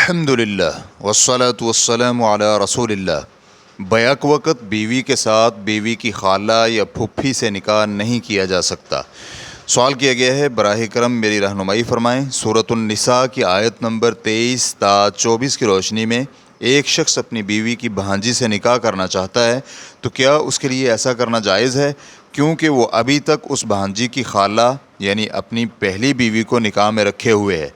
الحمدللہ والصلاة والسلام علی رسول اللہ۔ بیک وقت بیوی کے ساتھ بیوی کی خالہ یا پھپھی سے نکاح نہیں کیا جا سکتا۔ سوال کیا گیا ہے، براہ کرم میری رہنمائی فرمائیں۔ سورۃ النساء کی آیت نمبر 23 تا 24 کی روشنی میں ایک شخص اپنی بیوی کی بھانجی سے نکاح کرنا چاہتا ہے تو کیا اس کے لیے ایسا کرنا جائز ہے، کیونکہ وہ ابھی تک اس بھانجی کی خالہ یعنی اپنی پہلی بیوی کو نکاح میں رکھے ہوئے ہے؟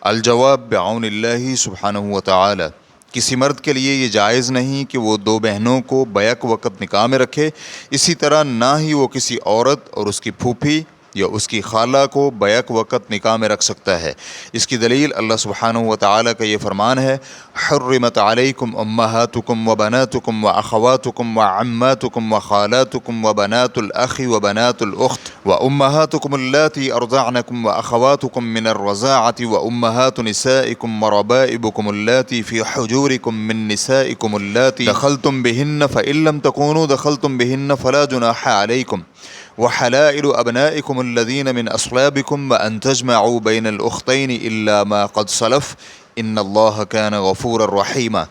الجواب بعون اللہ سبحانہ وتعالی، کسی مرد کے لیے یہ جائز نہیں کہ وہ دو بہنوں کو بیک وقت نکاح میں رکھے، اسی طرح نہ ہی وہ کسی عورت اور اس کی پھوپھی یا اس کی خالہ کو بیک وقت نکاح میں رکھ سکتا ہے۔ اس کی دلیل اللہ سبحانہ وتعالی کا یہ فرمان ہے، حرمت علیکم امہاتکم وبناتکم واخواتکم وعماتکم وخالاتکم وبنات الاخ وبنات الاخت وامہاتکم اللاتی ارضعنکم واخواتکم من الرضاعة وامہات نسائکم وربائبکم اللاتی فی حجورکم من نسائکم اللاتی دخلتم بہن فإن لم تکونوا دخلتم بہن فلا جناح علیکم وحلائل ابنائکم الذین من اصلابکم وان تجمعوا بین الاختین الا ما قد سلف ان اللہ کان غفورا رحیما۔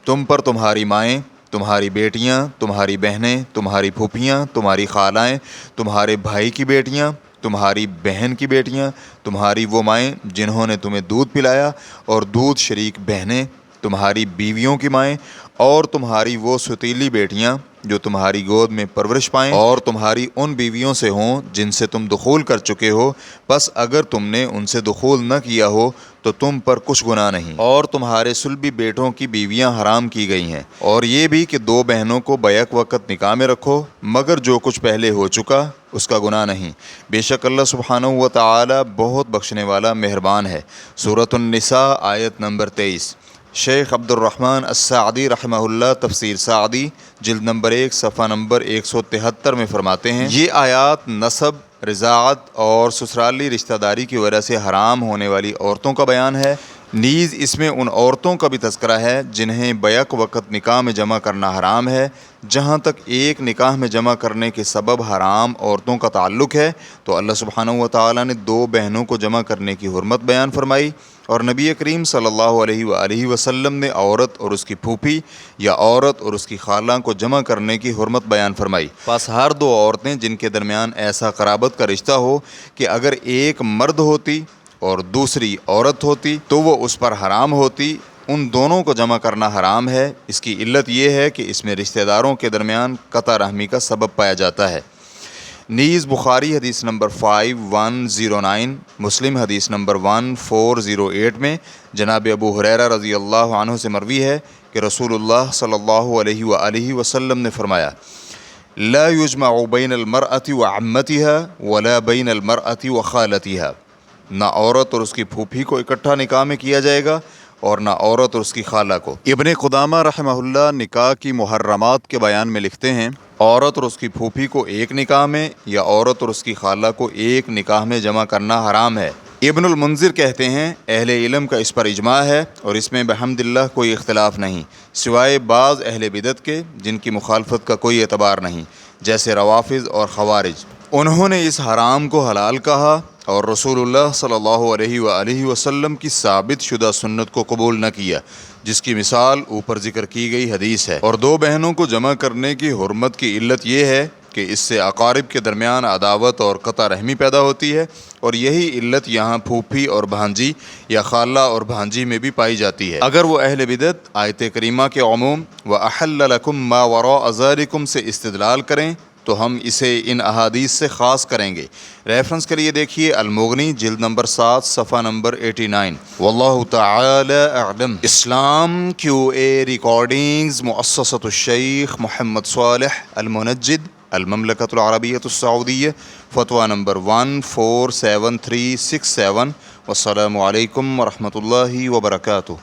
تم پر تمہاری مائیں، تمہاری بیٹیاں، تمہاری بہنیں، تمہاری پھوپھیاں، تمہاری خالائیں، تمہارے بھائی کی بیٹیاں، تمہاری بہن کی بیٹیاں، تمہاری وہ مائیں جنہوں نے تمہیں دودھ پلایا اور دودھ شریک بہنیں، تمہاری بیویوں کی مائیں اور تمہاری وہ ستیلی بیٹیاں جو تمہاری گود میں پرورش پائیں اور تمہاری ان بیویوں سے ہوں جن سے تم دخول کر چکے ہو، بس اگر تم نے ان سے دخول نہ کیا ہو تو تم پر کچھ گناہ نہیں، اور تمہارے صلبی بیٹوں کی بیویاں حرام کی گئی ہیں، اور یہ بھی کہ دو بہنوں کو بیک وقت نکاح میں رکھو مگر جو کچھ پہلے ہو چکا اس کا گناہ نہیں، بے شک اللہ سبحانہ وتعالی بہت بخشنے والا مہربان ہے۔ سورۃ النساء آیت نمبر 23۔ شیخ عبد الرحمن السعدی رحمہ اللہ تفسیر سعدی جلد نمبر 1 صفحہ نمبر 173 میں فرماتے ہیں، یہ آیات نسب، رضاعت اور سسرالی رشتہ داری کی وجہ سے حرام ہونے والی عورتوں کا بیان ہے، نیز اس میں ان عورتوں کا بھی تذکرہ ہے جنہیں بیک وقت نکاح میں جمع کرنا حرام ہے۔ جہاں تک ایک نکاح میں جمع کرنے کے سبب حرام عورتوں کا تعلق ہے تو اللہ سبحانہ وتعالی نے دو بہنوں کو جمع کرنے کی حرمت بیان فرمائی، اور نبی کریم صلی اللہ علیہ وآلہ وسلم نے عورت اور اس کی پھوپھی یا عورت اور اس کی خالہ کو جمع کرنے کی حرمت بیان فرمائی۔ پس ہر دو عورتیں جن کے درمیان ایسا قرابت کا رشتہ ہو کہ اگر ایک مرد ہوتی اور دوسری عورت ہوتی تو وہ اس پر حرام ہوتی، ان دونوں کو جمع کرنا حرام ہے۔ اس کی علت یہ ہے کہ اس میں رشتہ داروں کے درمیان قطع رحمی کا سبب پایا جاتا ہے۔ نیز بخاری حدیث نمبر 5109، مسلم حدیث نمبر 1408 میں جناب ابو ہریرہ رضی اللہ عنہ سے مروی ہے کہ رسول اللہ صلی اللہ علیہ وآلہ وسلم نے فرمایا، لا یجمع بین المرأة وعمتها ولا بین المرأة وخالتها، نہ عورت اور اس کی پھوپھی کو اکٹھا نکاح میں کیا جائے گا اور نہ عورت اور اس کی خالہ کو۔ ابن قدامہ رحمہ اللہ نکاح کی محرمات کے بیان میں لکھتے ہیں، عورت اور اس کی پھوپھی کو ایک نکاح میں یا عورت اور اس کی خالہ کو ایک نکاح میں جمع کرنا حرام ہے۔ ابن المنذر کہتے ہیں، اہل علم کا اس پر اجماع ہے اور اس میں بحمداللہ کوئی اختلاف نہیں، سوائے بعض اہل بدعت کے جن کی مخالفت کا کوئی اعتبار نہیں، جیسے روافض اور خوارج۔ انہوں نے اس حرام کو حلال کہا اور رسول اللہ صلی اللہ علیہ وآلہ وسلم کی ثابت شدہ سنت کو قبول نہ کیا، جس کی مثال اوپر ذکر کی گئی حدیث ہے۔ اور دو بہنوں کو جمع کرنے کی حرمت کی علت یہ ہے کہ اس سے اقارب کے درمیان عداوت اور قطع رحمی پیدا ہوتی ہے، اور یہی علت یہاں پھوپھی اور بھانجی یا خالہ اور بھانجی میں بھی پائی جاتی ہے۔ اگر وہ اہل بدعت آیت کریمہ کے عموم وَأَحَلَّ لَكُم مَّا وَرَاءَ ذَلِكُم سے استدلال کریں تو ہم اسے ان احادیث سے خاص کریں گے۔ ریفرنس کے لیے دیکھیے المغنی جلد نمبر 7 صفحہ نمبر 89۔ واللہ تعالی اعلم۔ اسلام QA ریکارڈنگز، مؤسسۃ الشیخ محمد صالح المنجد، المملکۃ العربیۃ السعودیہ، فتویٰ نمبر 147367۔ والسلام علیکم ورحمۃ اللہ وبرکاتہ۔